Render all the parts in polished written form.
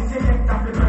Select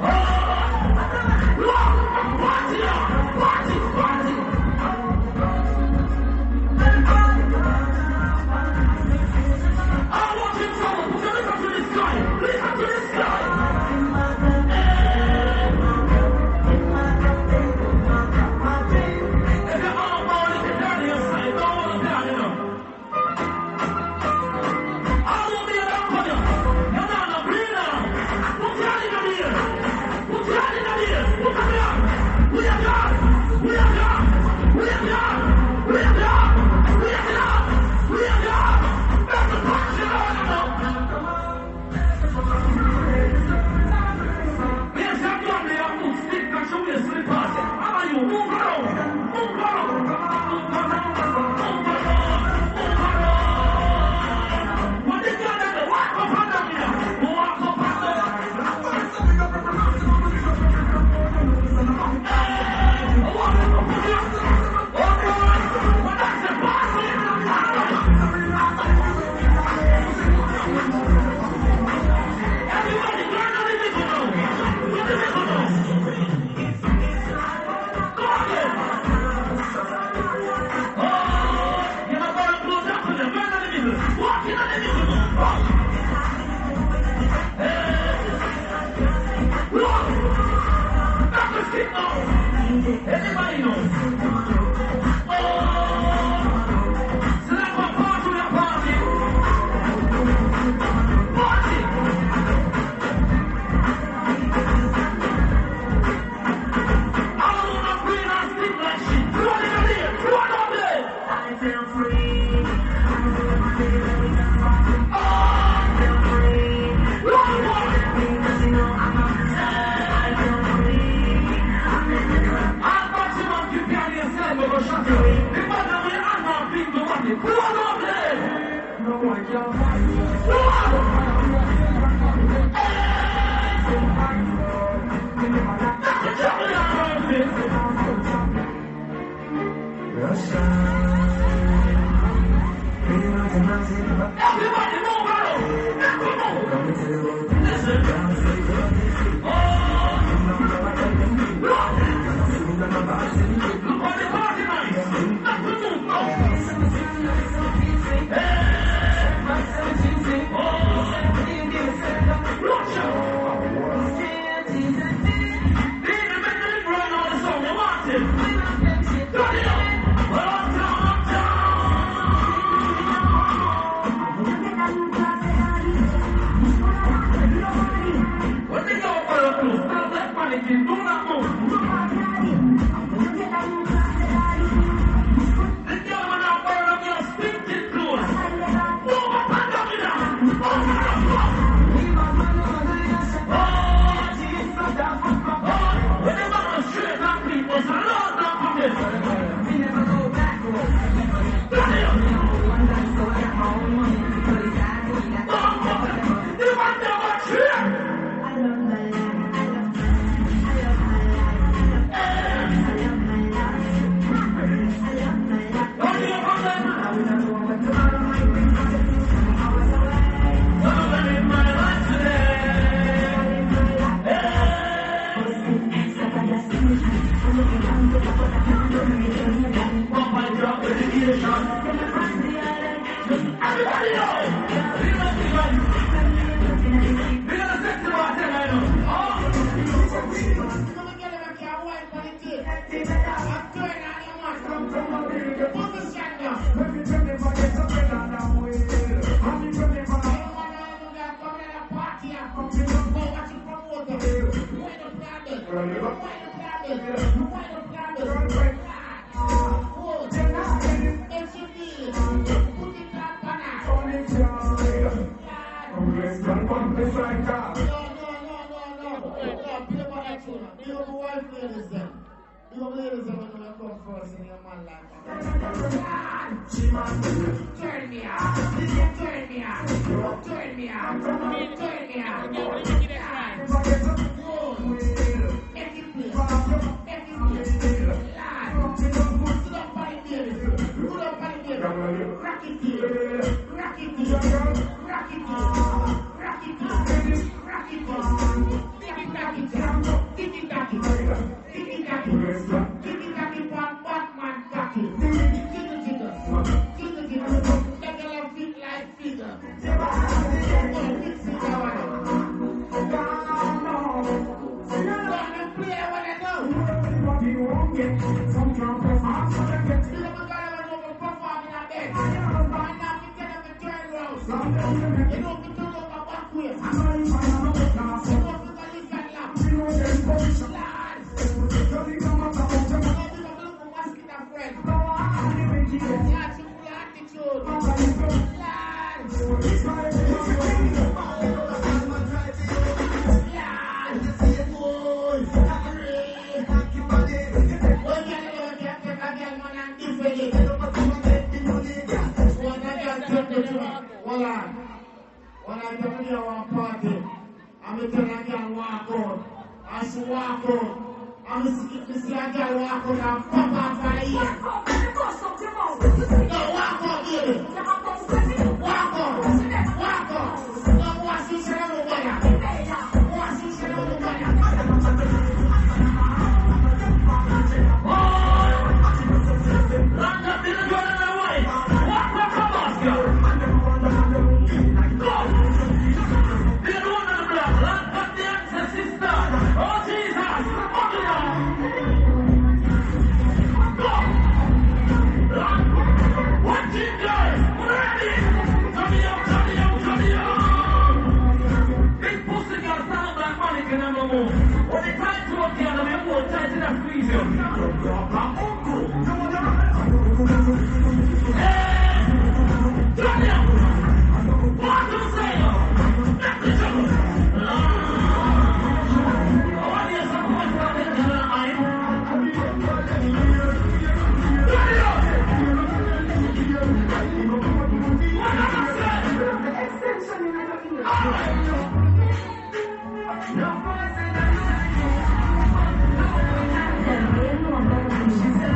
Oh! She said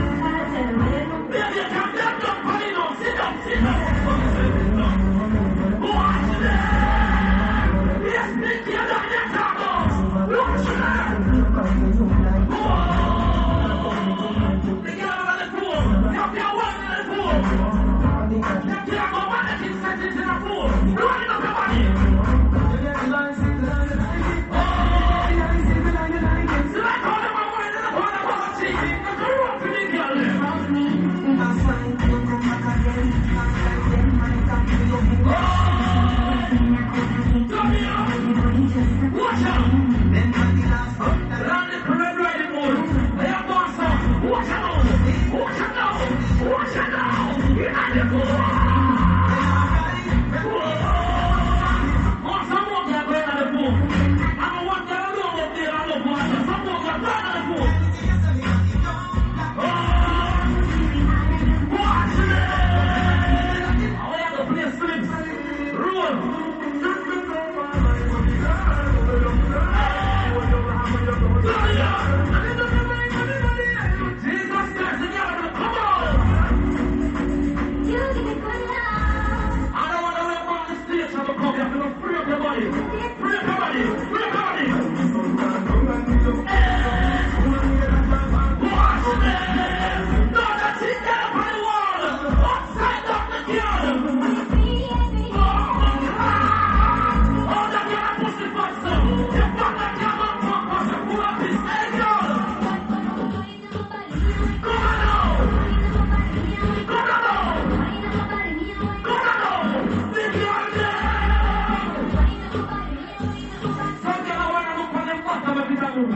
it a move.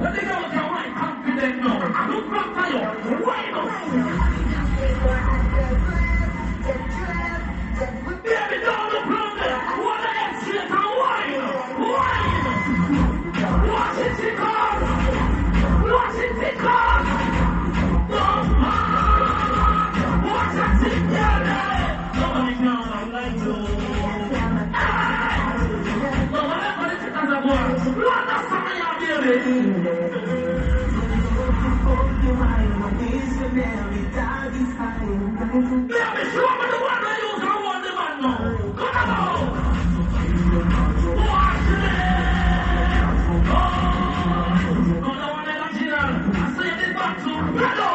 When they go with your right confident now, I look back to you. Why not? Baby, don't look round there. What the heck, shit, and wine. Watch it, tick off. Watch it, tick off. Watch it, tick off. Nobody can like you. Nobody can as a boy. What the fuck are you doing? Baby, show me the one I use. I want the man now. Come on. Watch it. Oh, no, the one I got. I say this back to Brado.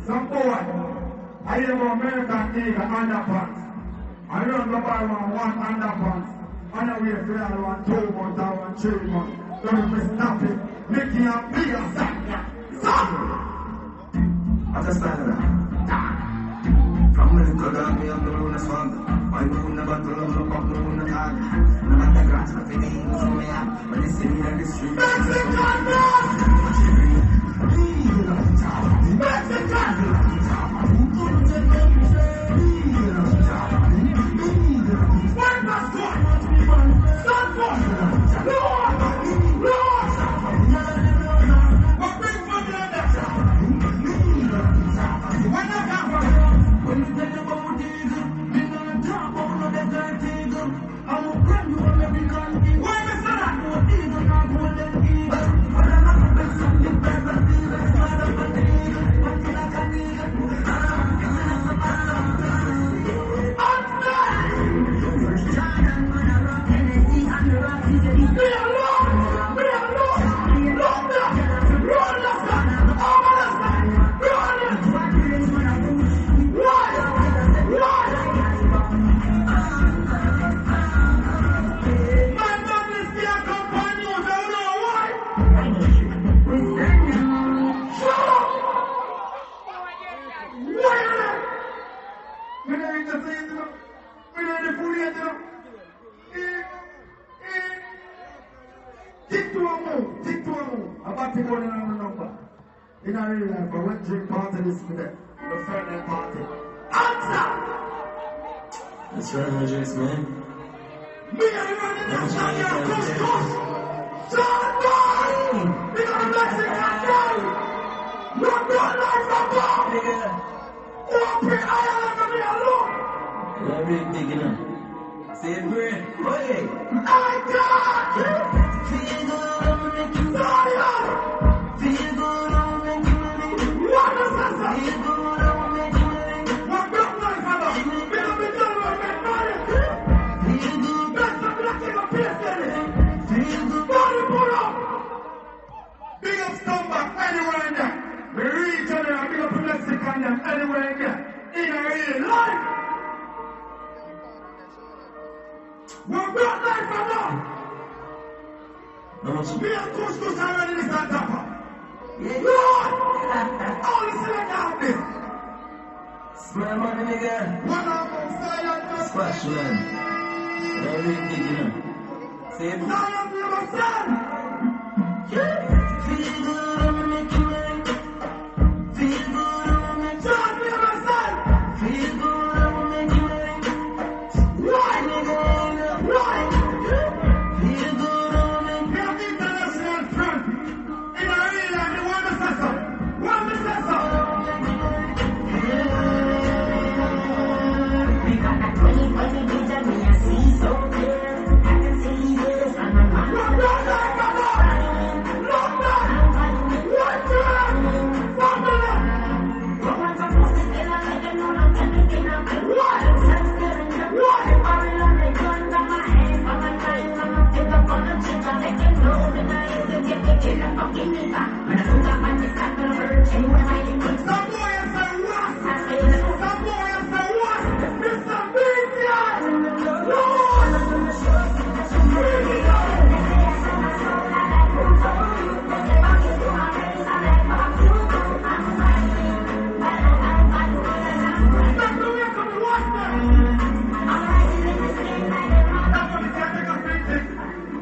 Some boy, I hear about American Eagle underpants. I don't go buy one underpants. And I wait for all 1, 2 months or 1, 3 months. Don't be stop it. Making a bigger sack. I just started out. From the little dog, me on the moon as well. I moon the battle, look up the moon the dog. No matter grass, but the name is me up. When they see me on the street, in a real life, I went drink party this with them. The Friday party. Answer! that's right, Jess, man. Me and the man in the Shania Couscous! John Boy! Me and the Mexican guy! Look your life above! Open eye and me alone! You're really big, you know. Say it, Bray. Hey! I got! Feel good, make you Zion! feel good. What is that? Feel good, what don't like about? Me and the girl will make money! That's the black in the place, body pull up! Big up Stumback anywhere in there. We reach there and big up the Mexican them anywhere in there. In a real life. We're not life from now. Me and Couscous are ready to stand up. Lord! Only select out this. Smile money, nigga. One of them silent. Splash, man. You're really big, you know. Say it. Silent, you understand? Feel good, I'ma make you right. Feel good, I'ma make you John, you understand? feel good, I'ma make you right. Right, Nigga, right. feel good, I'ma make We have international friend. In a real life, the one that says so. One that says so. We're not life from now. Look back. One time.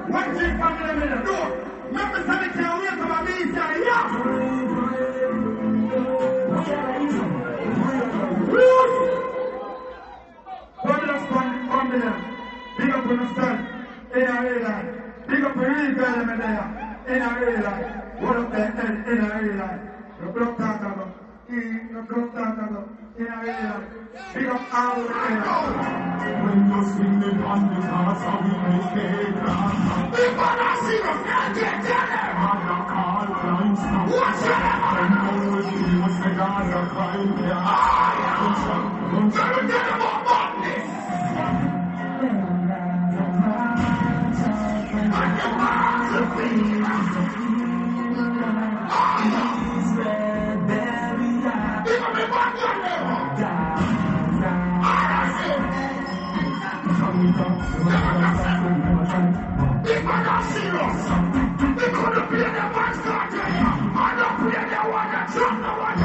One chick family in the door. Remember, somebody can't wait for my meeting. Yeah. Big up on the stand. In a real life. Big up on real girl in there. In a real life. What up there in a real life. No block talk about. No block talk about. In a real life. Big up all the way. When you sing the on the heart of the mistake, people are seeing us can't get there. I'm not called blind stuff. What's that? I'm always doing what's the guys are crying there. Don't tell me that about madness. I can mark the feet. People be back there. People are serious. They couldn't play their match card here. I don't play their one and drop the Alright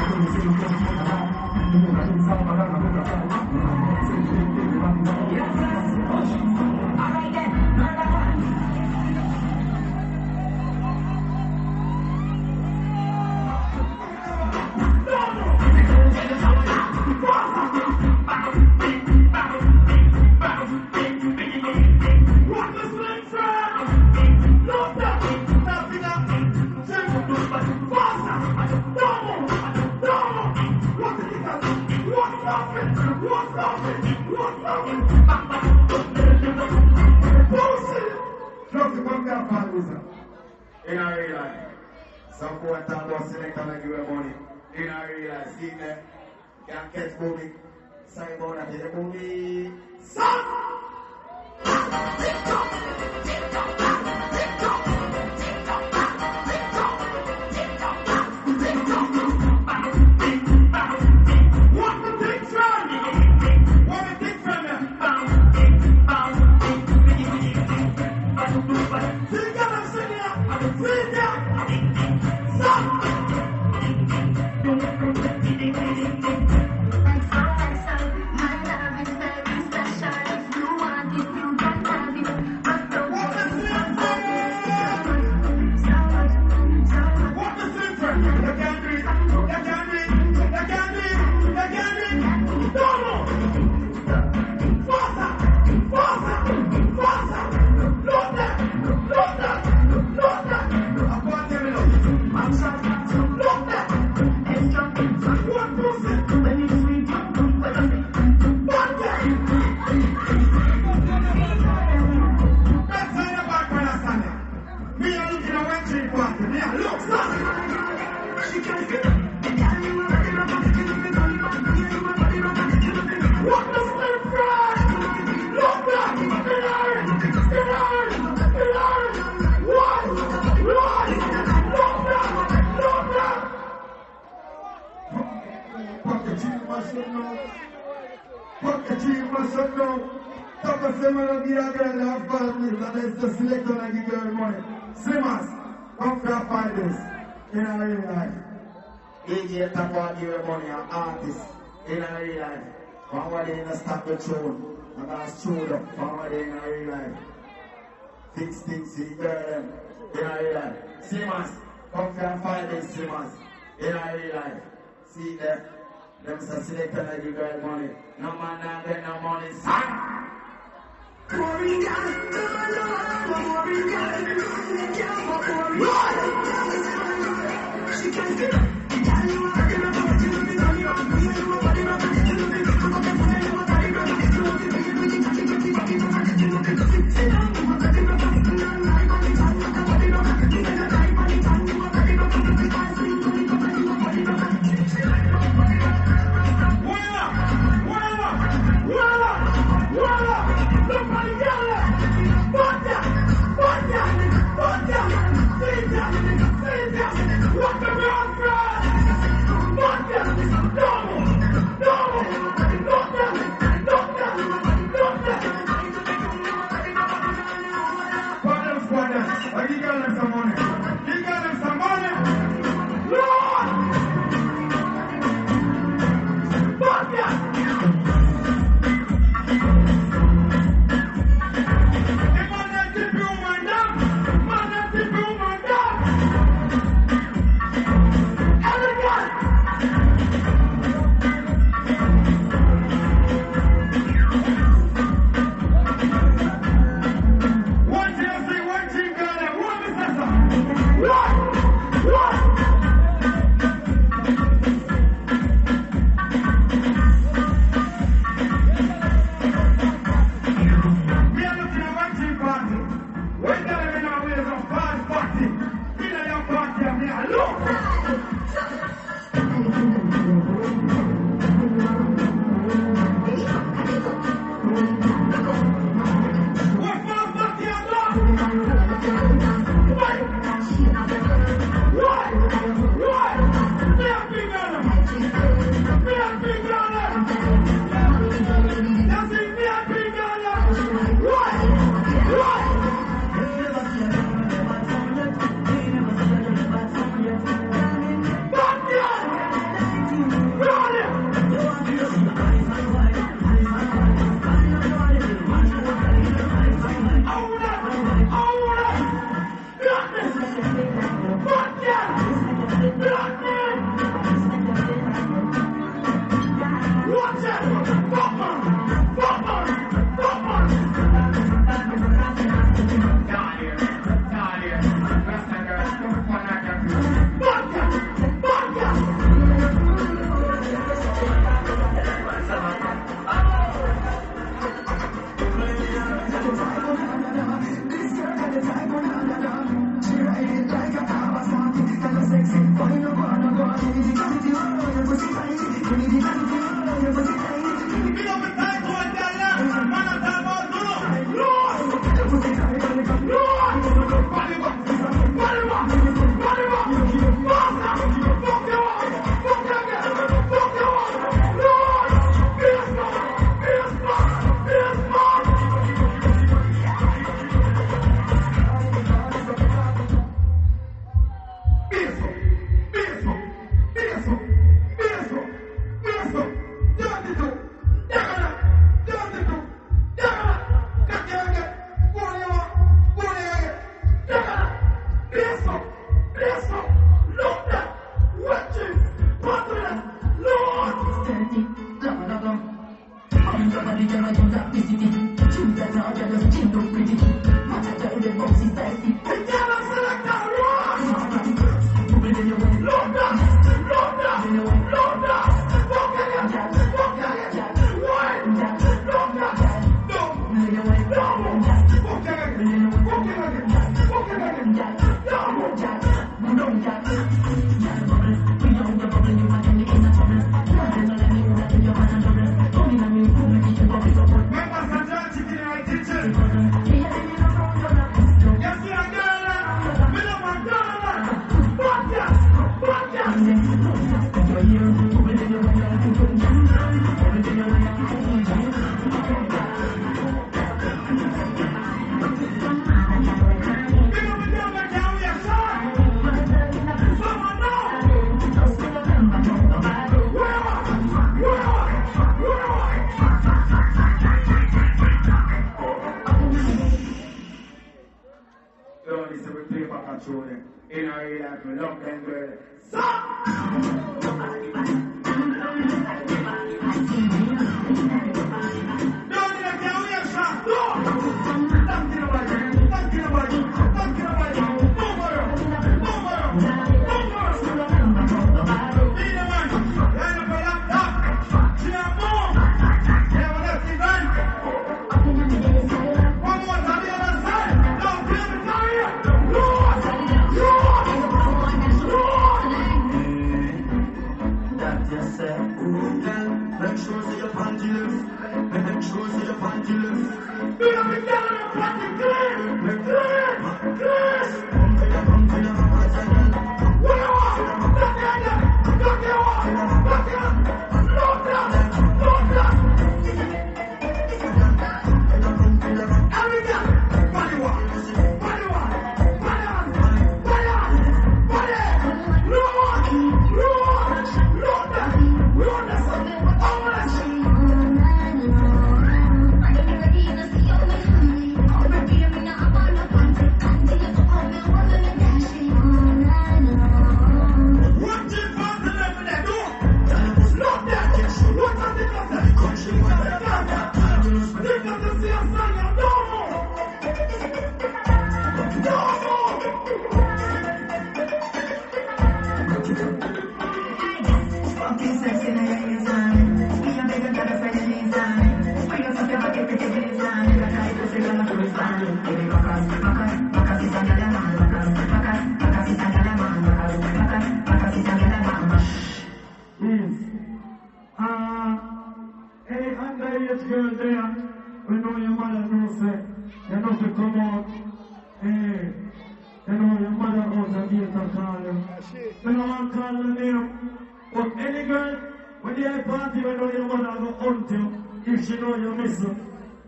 then, in a real life. Some boy talk about select and give you money. In a real life, see there. Can't catch boomy. Sorry about that, the boomy. Son! What the big friend? What the big friend there? DJ Tapa give you money, an artist in a real life. One day in a stop the tune, and I stood up. One day in a real life. Fix things, see them in a real life. Simas, come for and find this Simas in a real life. See them say select and give girl money. No man not get no money, son. She can't get up. What the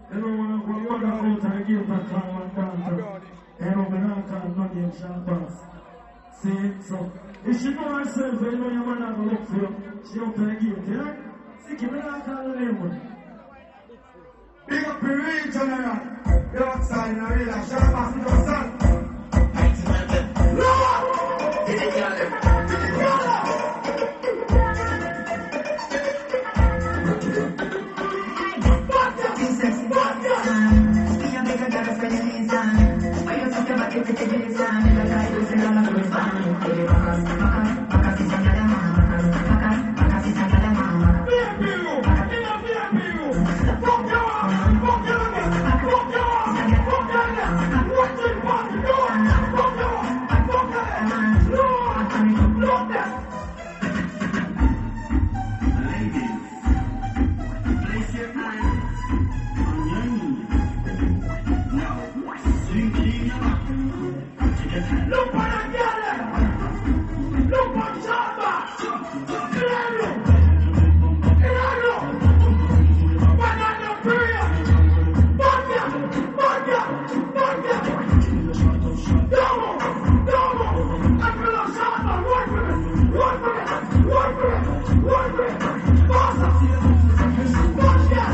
Everyone who got out and give a calm and dance. Everyone can not get shot pass. See, so if she know herself, you know your man have a look for you. She out and give it, yeah? See, keep it out and live. Big up the region, you're outside in a real life. Shut up, you know, son. No! Did it kill him? Did it kill him? Look what I got! Look what Shabba! Irano! Banana prayer! Banya! Domo! I feel a Shabba! Work with it! Bassa! Banya!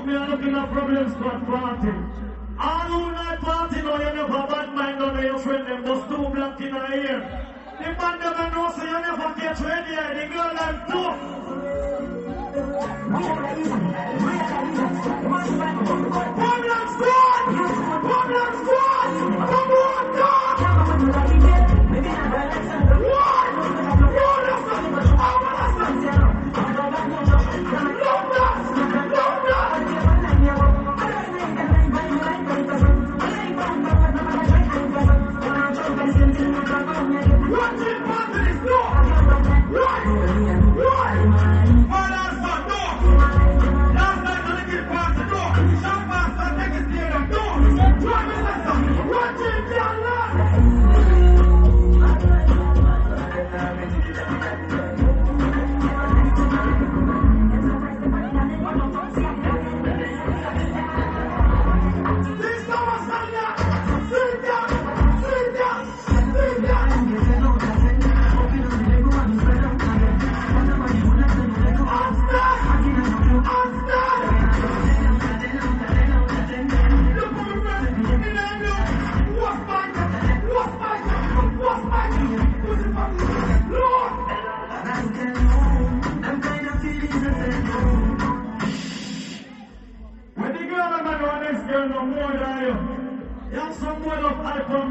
But we are looking at problems squad party. All who not party now, you never bad mind on your friend, them just too black in the ear. The man never knows, so you never get ready, the girl and tough. Problem squad! Problem squad! Come on, dog! What?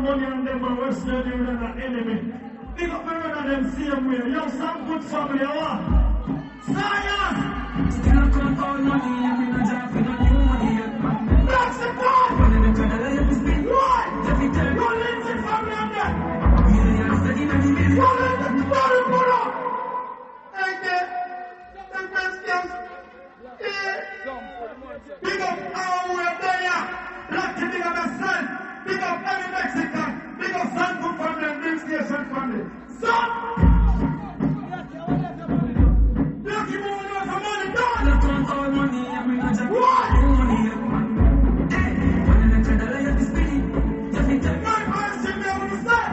Money and them are worse than you than an enemy. Big up everyone of them same way. You have some good family, what? Science! Still a compound money, and we not job for no new money yet, man. That's the God! One of them tryna lie up his speed. What? Every time. You're lynching family on them! Millions steady in the millions. You're lynching family, put up! Hey, kid! Them questions! Yeah! Big up our way there! Black to big up yourself! Big up every Mexican! Big up Sanford family and Dream Station family! Son! Blacky moving on for money, done! Still a compound money, and we not job for What? no new money yet, man. One of them tryna lie up his speed. Every time. My question me, I want to say!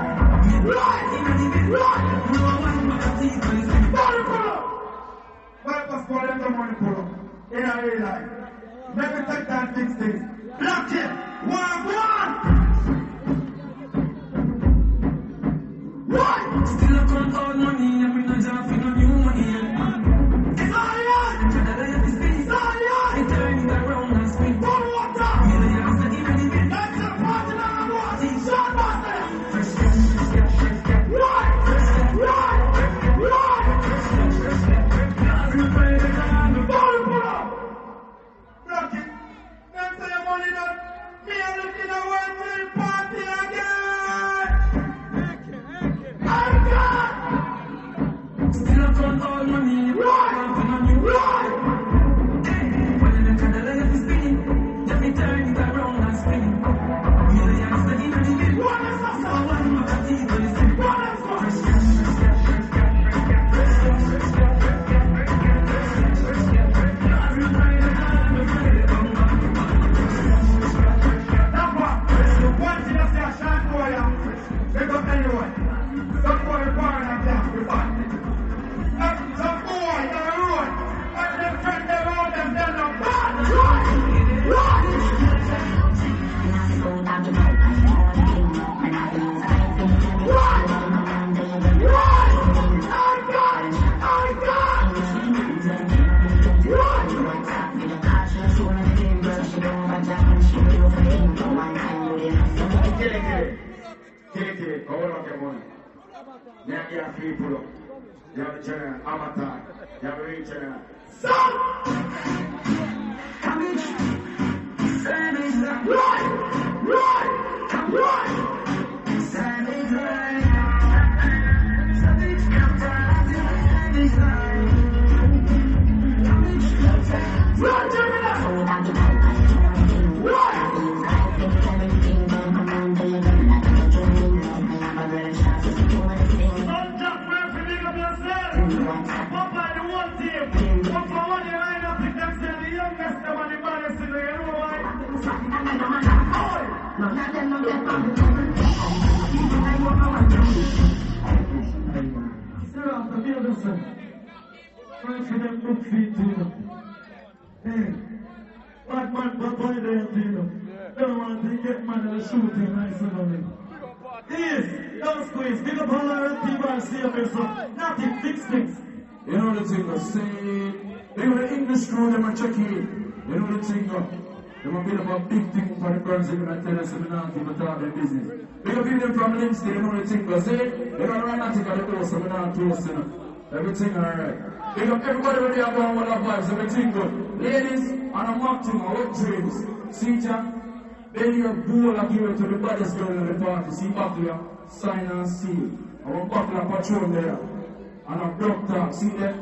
Right! In the millions. Right! No one but a thief on his speed. Money pull up! Bypass for them the money pull up. In a real life. Let me take that fix things. Black it! One! What? Still a compound money, and we not job for no new money yet, man. Science! Tryna lie up his speed. Science! They turn it around and spin. Pour water! Millions steady in the millions. Let's get party down and watch it! Shot master! Fresh cash, fresh cash, fresh cash. Right! Right! Right! Money pull up! Black it! Them say your money done. Me and the kid are going to the party again! I got! Still a compound money, and we not job for no new money. Right! One of them tryna lie up his speed. Every turn it around and spin. Millions steady in the millions. What is that? No one but a thief on his speed. What is that? Fresh cash, fresh cash, fresh cash, fresh cash, fresh cash, fresh cash, fresh cash, fresh cash, fresh cash, fresh cash. Every night and all, we play the bumper. Number. One thing I say, I shan't go here. Pick up anyone. Some boy born and black before. Some boy on the road. And them friend them out and tell them, run! Run! Run! Run! Run! I got! Run! Kill it, hold on your money. You have three pull up. You have the channel, Avatar. You have the real channel. Stop! Run! Run! Run! Run, Gemini! Run! Bad man, but boy, they ain't deal. Don't want to get man in the shooting, nice and me. Yes, don't squeeze. Big up all our people and see yourself. Nothing, fix things. You know the thing, I say, they were the English crew, they were checking. You know the thing, they were building up a big thing for the girls, they're going to tell us they're not going to talk their business. They were people from Lindsay, you know the thing, I say, they're going to run at it at the house, they're not toast, everything alright. Big up everybody when they are going with our vibes, everything good. Ladies, and I'm acting, I work dreams. See, Jack? Then you're bold and give it to the baddest girl in the party. See Buckler, sign and seal. I want Buckler Patron there. And a block talk. See that?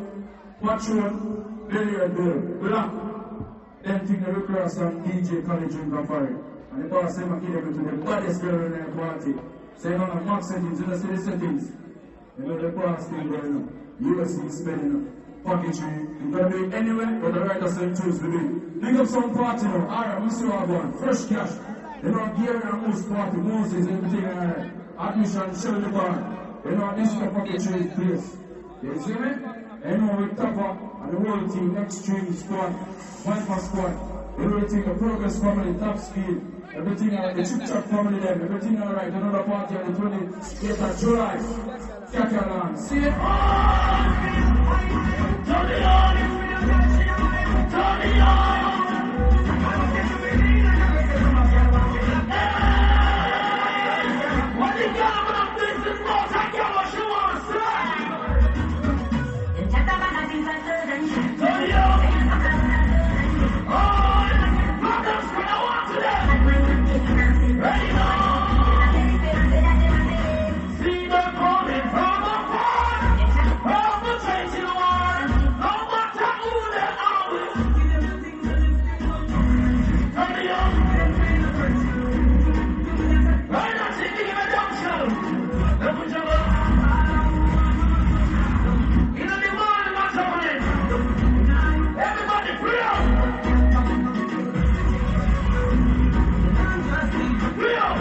Patron, belly a girl. Black. Then think they require some DJ college drink and fire. And the boss say, I give it to the baddest girl in the party. Say, on the max settings, you know, see the settings. You know the boss thing going on. USC spelling packaging. You gotta be anywhere, but the writer said choose to be. Big up some party now. Alright, we still have one. Fresh cash. You know, Gary and Moose party, Moses, everything alright. Admission, show the bar. You know, this is the packaging place. You see me? You know, we top up and the whole team, next string squad, Viper squad. Everything, the Progress family, top speed. Everything alright, the Chip Chop family them, everything alright. Another party on the 28th of July. Catalan, see it? Turn it on! Turn it on! What you got about this is more I got what you want to say! Turn it on! Oh! Brothers, what I want today! Ready now! See them coming from afar! From the changing world! No matter who they are with! Turn it on! Right now, see, give me a dumb show! Let me jump up! You know the world, what's happening? Everybody, free up! Free up!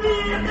See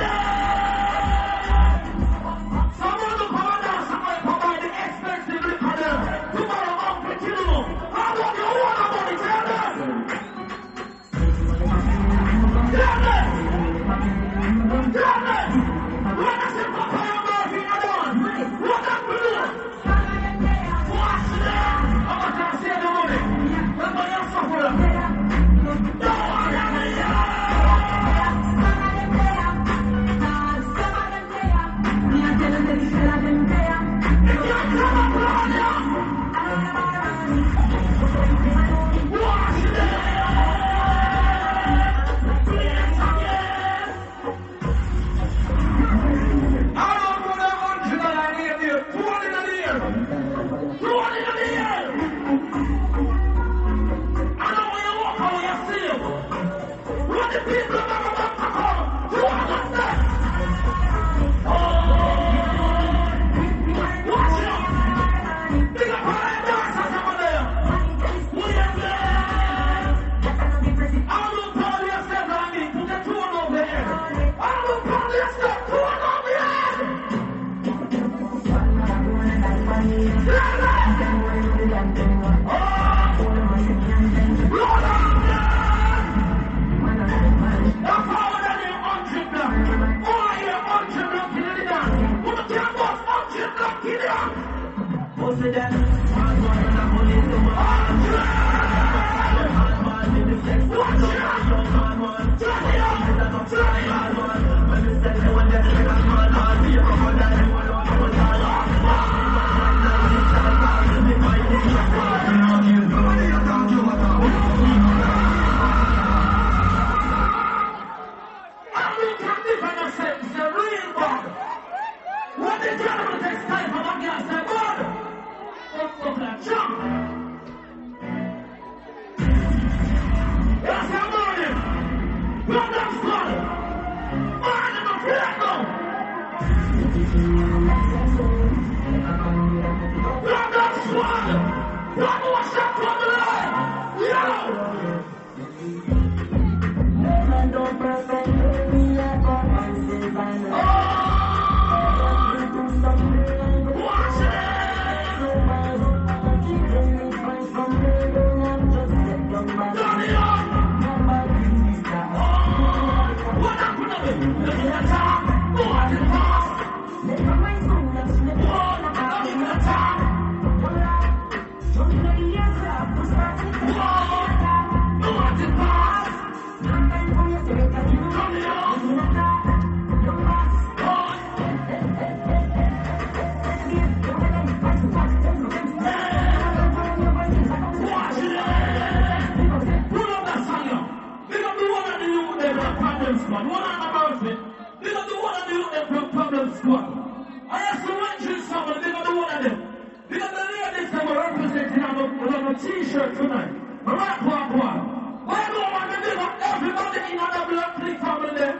T-shirt tonight. Right, why do I want to big up everybody in the Black Click family there?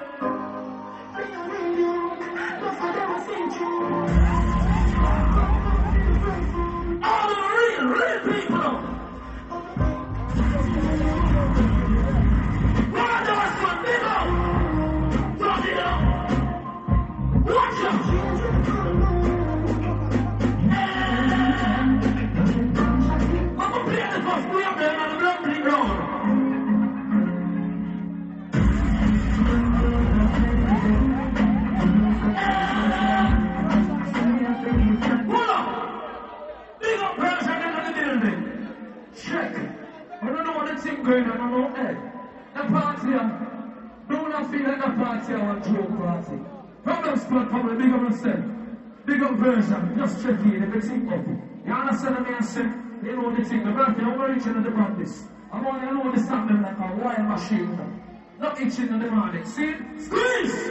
All the real people. What do I want big up? Turn it up. Watch out. We are there on the Black Road. Check. I don't know what the thing going on, I don't know. The party, don't not feel like the party or a joke party. Problem Squad, probably big up yourself. Big up version, just check in, everything up. You understand what I'm saying? You know the thing, the birthday, I'm not reaching the practice. I'm only know the stop them like a wire machine. Not itching in the morning. See? Squeeze!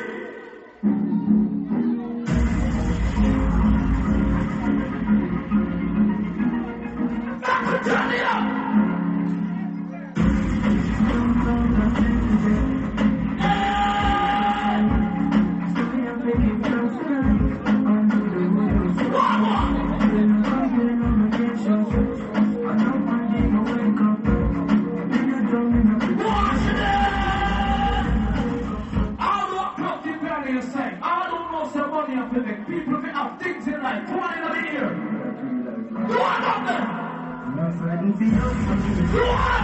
Turn it up! People be up things in life. Come on in the ear. Go on up there. Go on.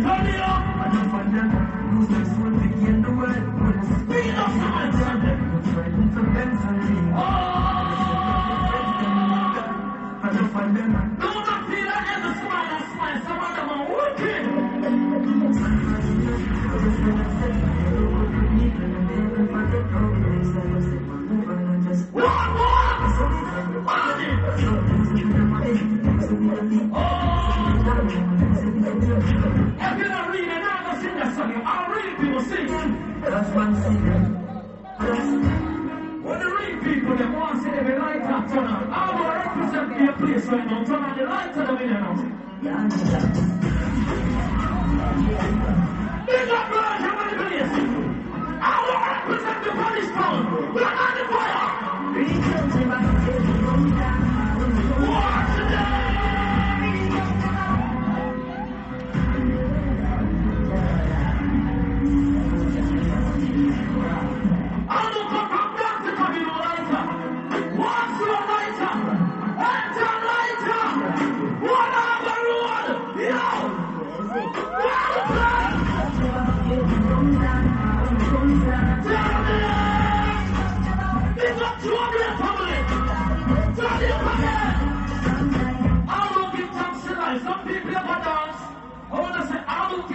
Turn it up. Speed up somebody. Don't not feel that in the smile. Some of them are working. When the real people they want to see every light up turn on, I will represent their place right now. Turn on the lights of the video now. Big up version of the place. I will represent the police town. We're on the fire. Watch it. Some people ever dance. I want to say, I don't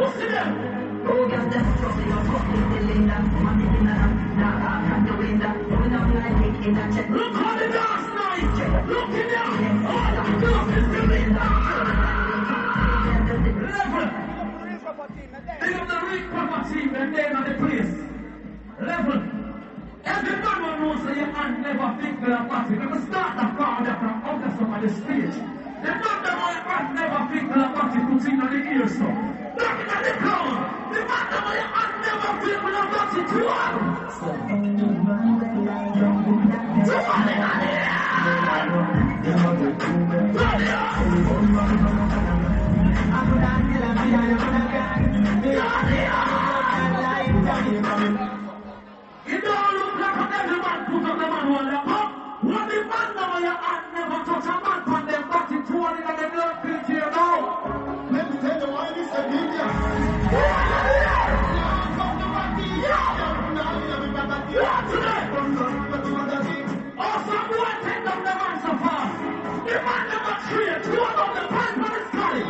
pussy them. Oh, girl, them trouble, you're fucking cylinder. I'm in a now I can't do it. When I'm like it in a check. Look on the last night. Look in there. All the stuff is cylinder. Level. Big up the Rick Papa team and then on the place. Level. Every man will know so your hand never think to the party. Never start the car there from out of some of the stage. The man that my hand never think to the party puts in on the ear so. Knocking at the ground. The man that my hand never think to the party too hard. You don't look like a devil man put up the man on the up. What the man now your hand never touch a man on them body 200 and them love pity you know. Let me tell you why this is India. Oh, some boy take down the man so far. The man never trained. You know the pipe on his body.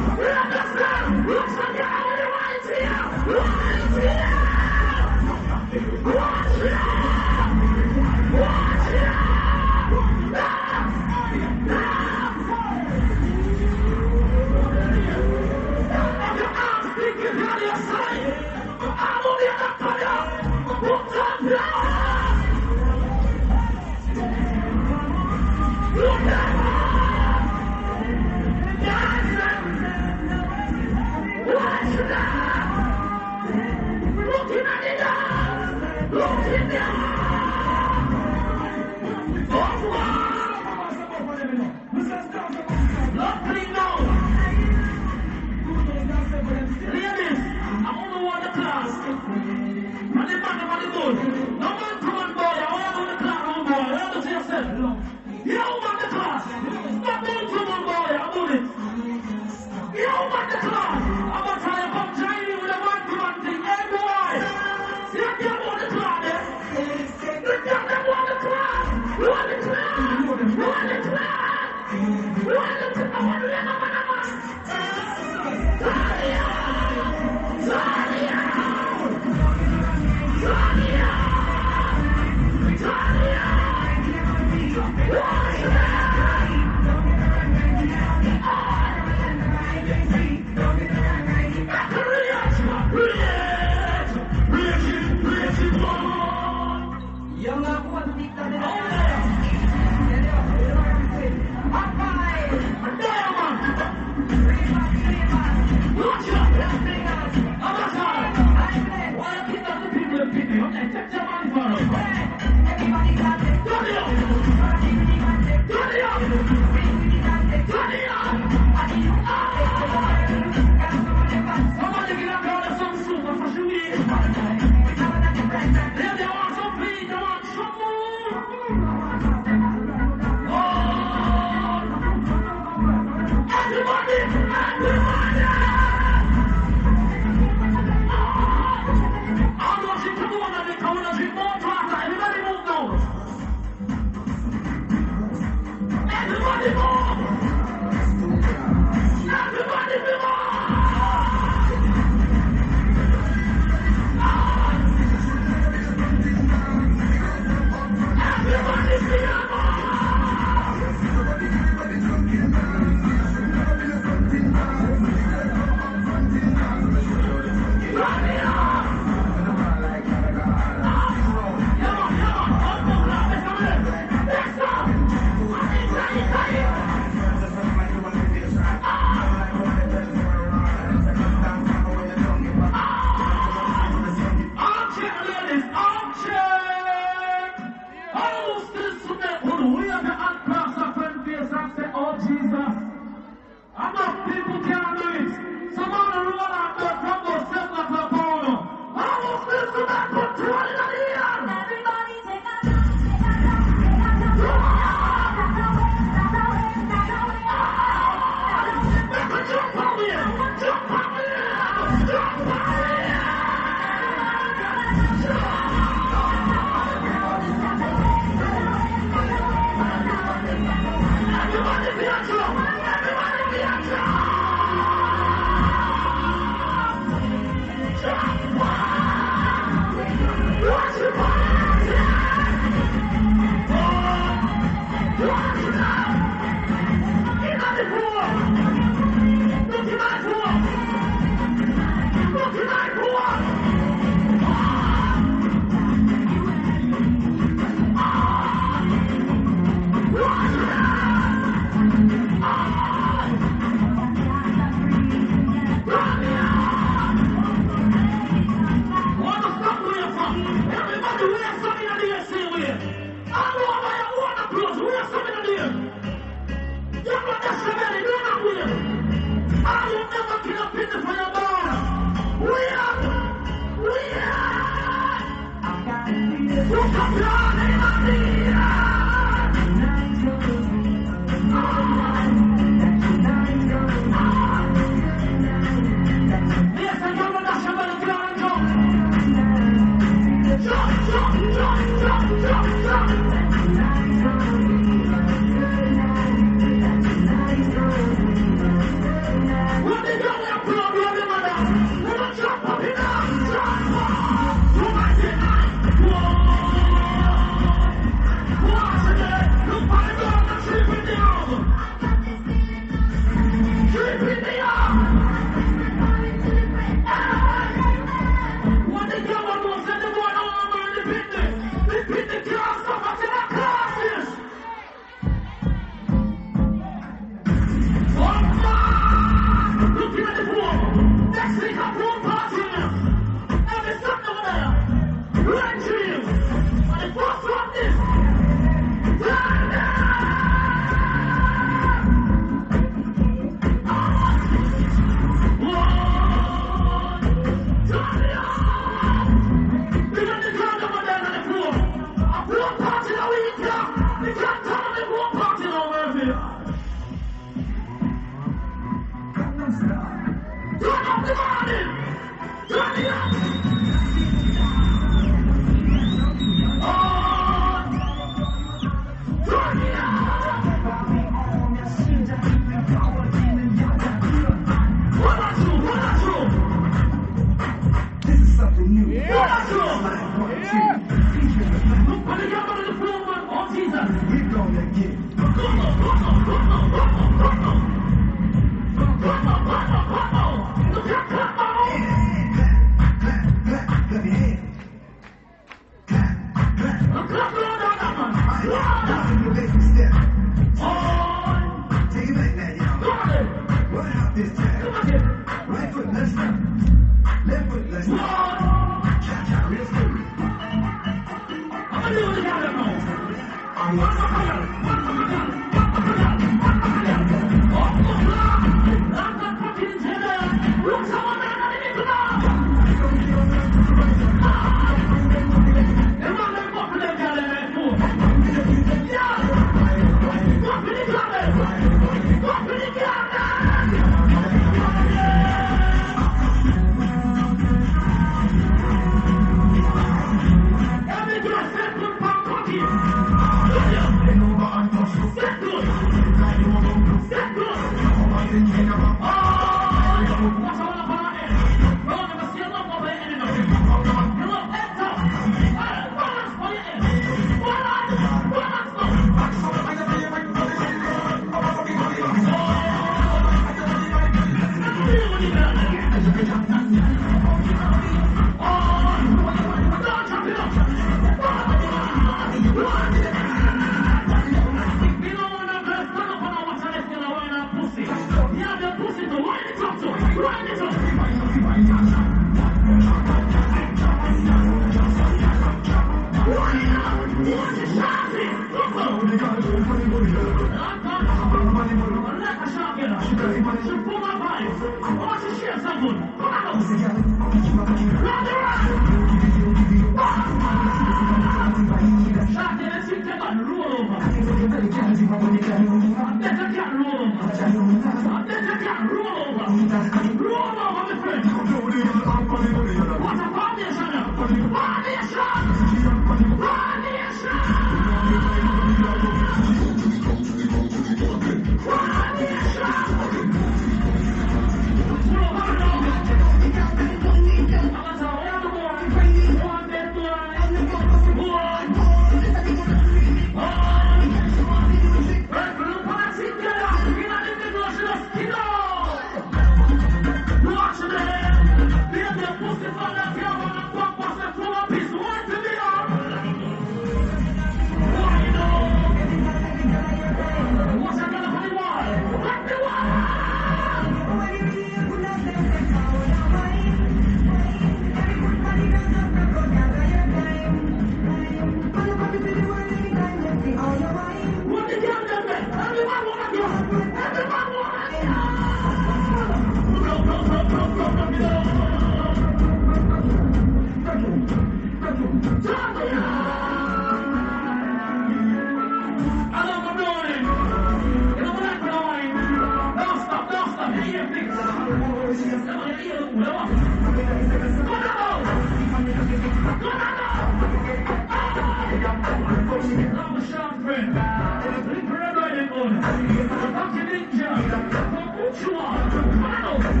What you want?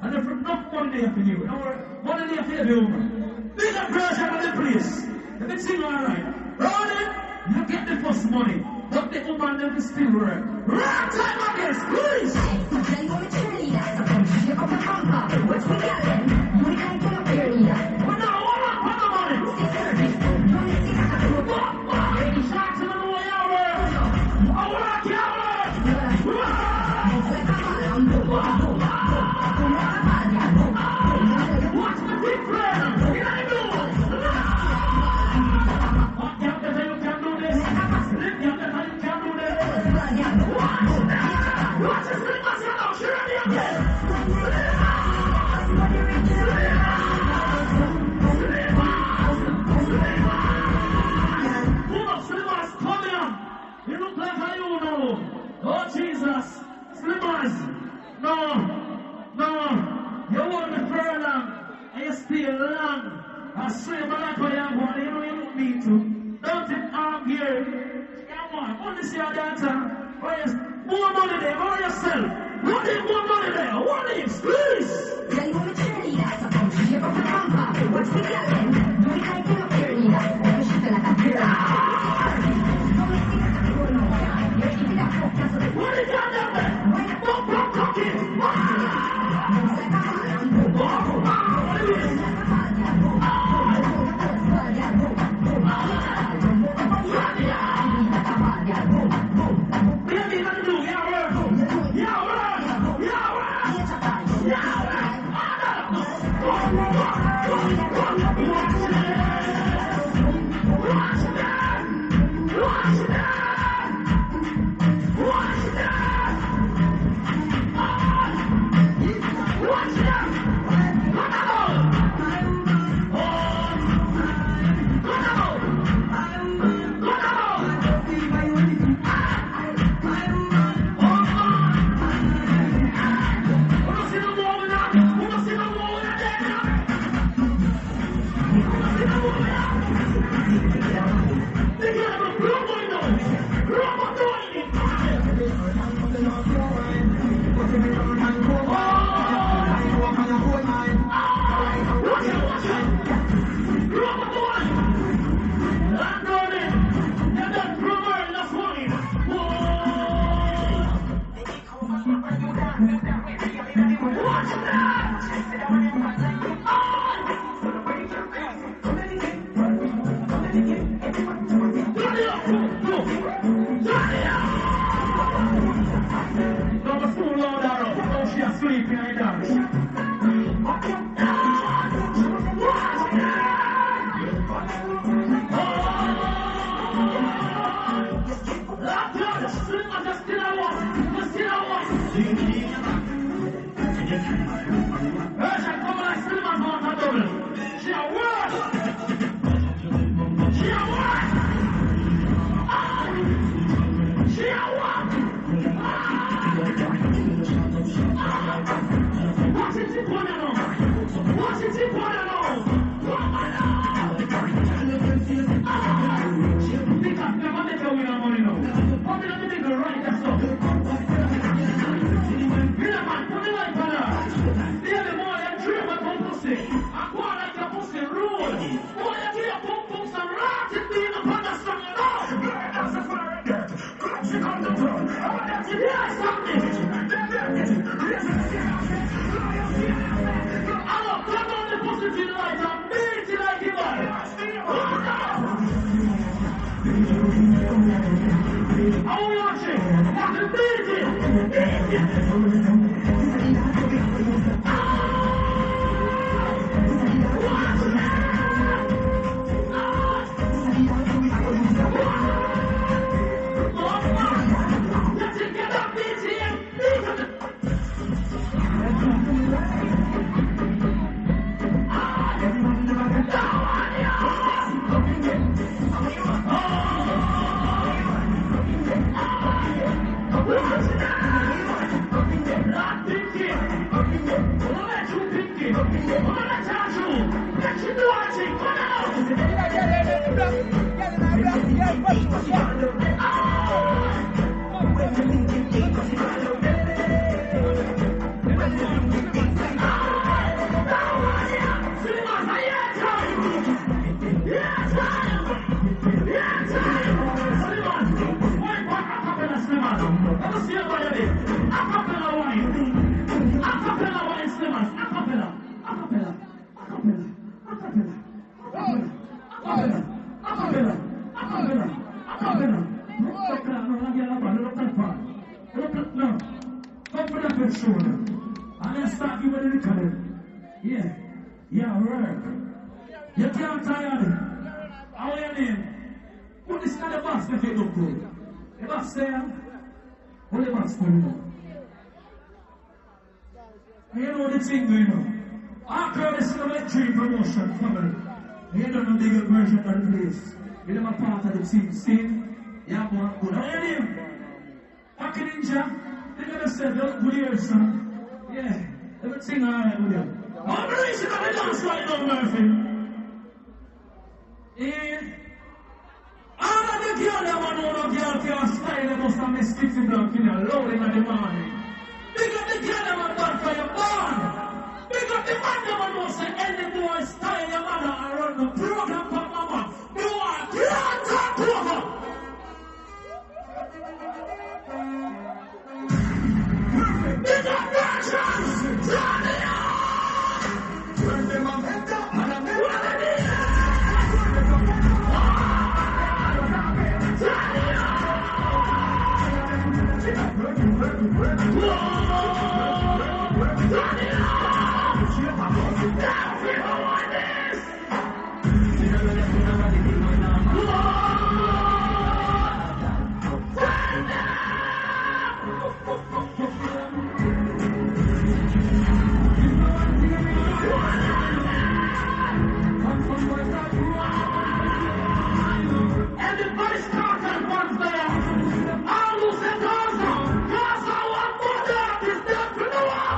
And if not one day for you, one day for you, big up version of the place. If it's sing all right, rolling, you get the first money. But the woman never still work. Right time on this, please. Then you want to cheerleader, so come shake up the bumper. What's we got then? You can't get up here either. Well, now, hold on, money. Stay service. You only see that I do what? Any shots in the way out there? I want to kill What's the difference? You gotta do it. You can do this. You can do this. Watch this thing, what's your name? Sure, Slimmers, come here. You look like how you know. Oh, Jesus. Slimmers. No. You want me further. And you stay long. I swear, but that's what you want. You know you don't need to. Don't think I'm here. Come on. Only see your dancer. More money there. More yourself. What is more money there? What is? Please. Then you want to cheerleader, so come shake up the bumper. What's we got then? You can't get up here either. You should feel like a girl. What is that down there? Don't cook it. Yeah. Watch it, you put it on. Watch it, you put it on. Because never make a winner money now. Put it on the nigga right, that's all. Mira man, put the light on her. They're the more than dream of pump pussy. I go like your pussy roll. Boy, you do your pump pump some rats. It's being upon the song, you know. That's the fire right there. Clutch it on the throne. I want that to hear something. Hello, come on the pussy to the light and beat it like you are. How are you watching? Watch it, beat it. Beat it. Yeah, work. You can't tire me. How are your name? Put this kind of box if you look good. The box there. What the box for you? You know the thing going on. After this is a dream promotion family. You don't know the bigger version of the place. You never part of the team. See? Yeah, more good. How are your name? Aki Ninja. They gotta say, look good here, son. Yeah. Everything alright with you. I'm racing on the dance right now, Murphy. Yeah. All of the girls that want to know the girl can style, they must have missed 50 block in your loading in the morning. Big up the girl that want bad for your born. Big up the man that want to say any boy style your mother and run the program for mama. You are grand talk over. Big up Russians! Turn it on! Turn them up and down, and I'm in everybody's talking once there. All who said Gaza, Gaza, one mother is dead for the war.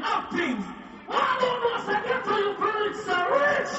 acting. All almost I get to you rich, so rich.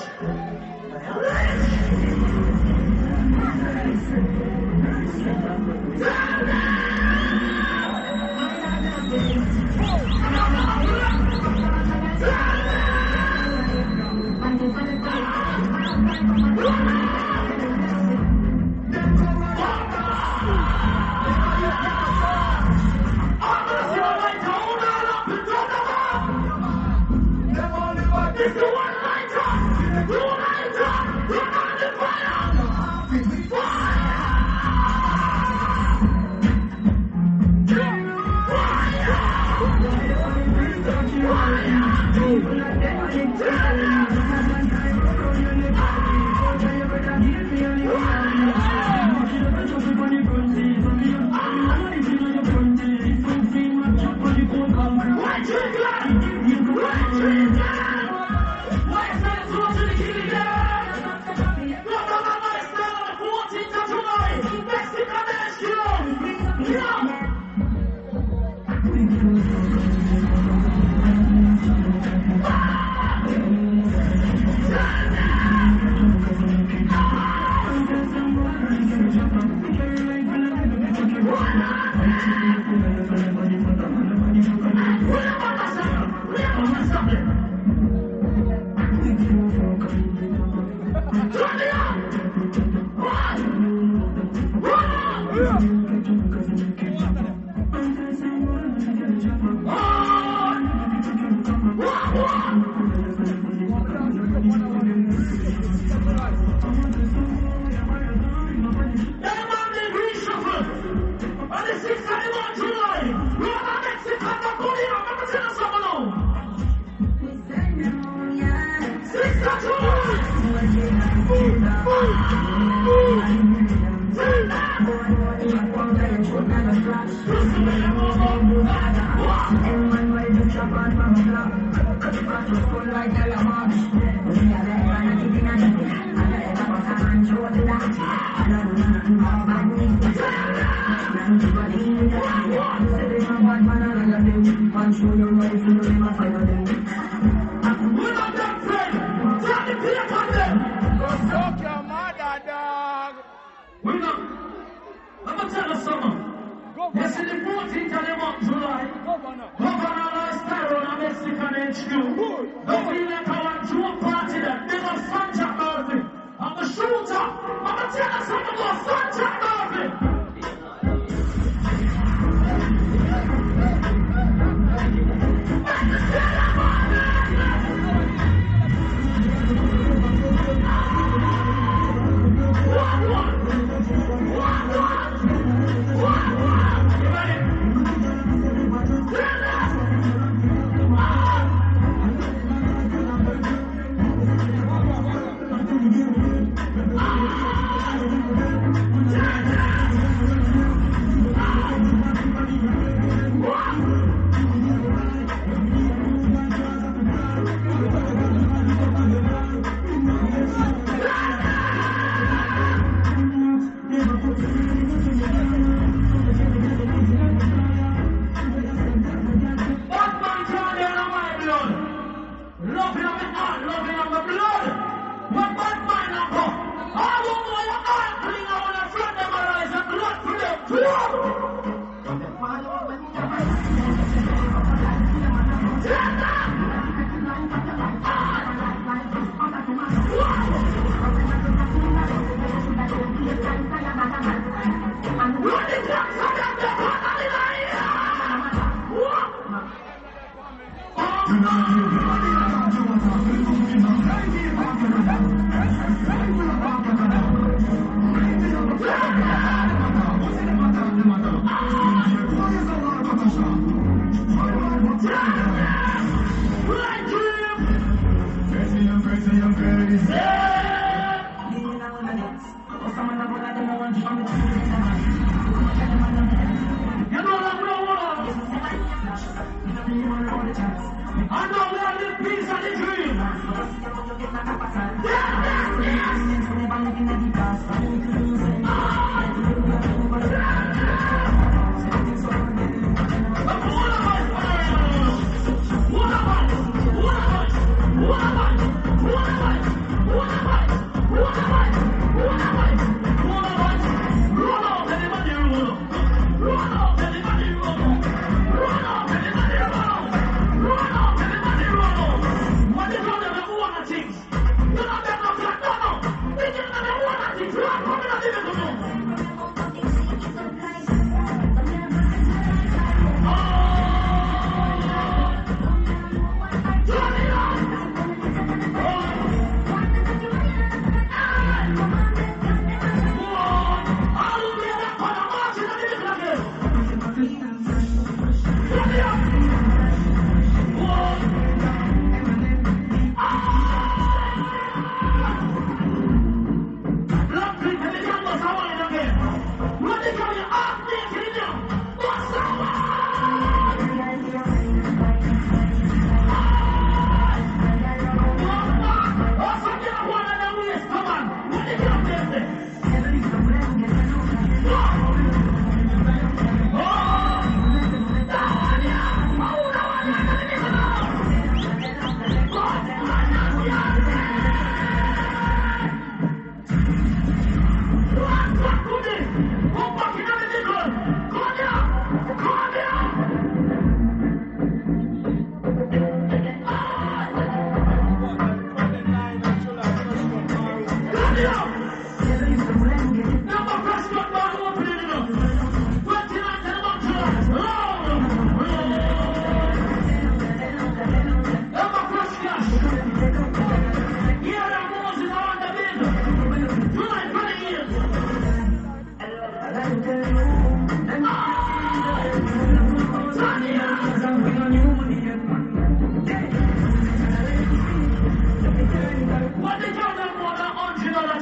I know we are the peace and the dream.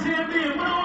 JB,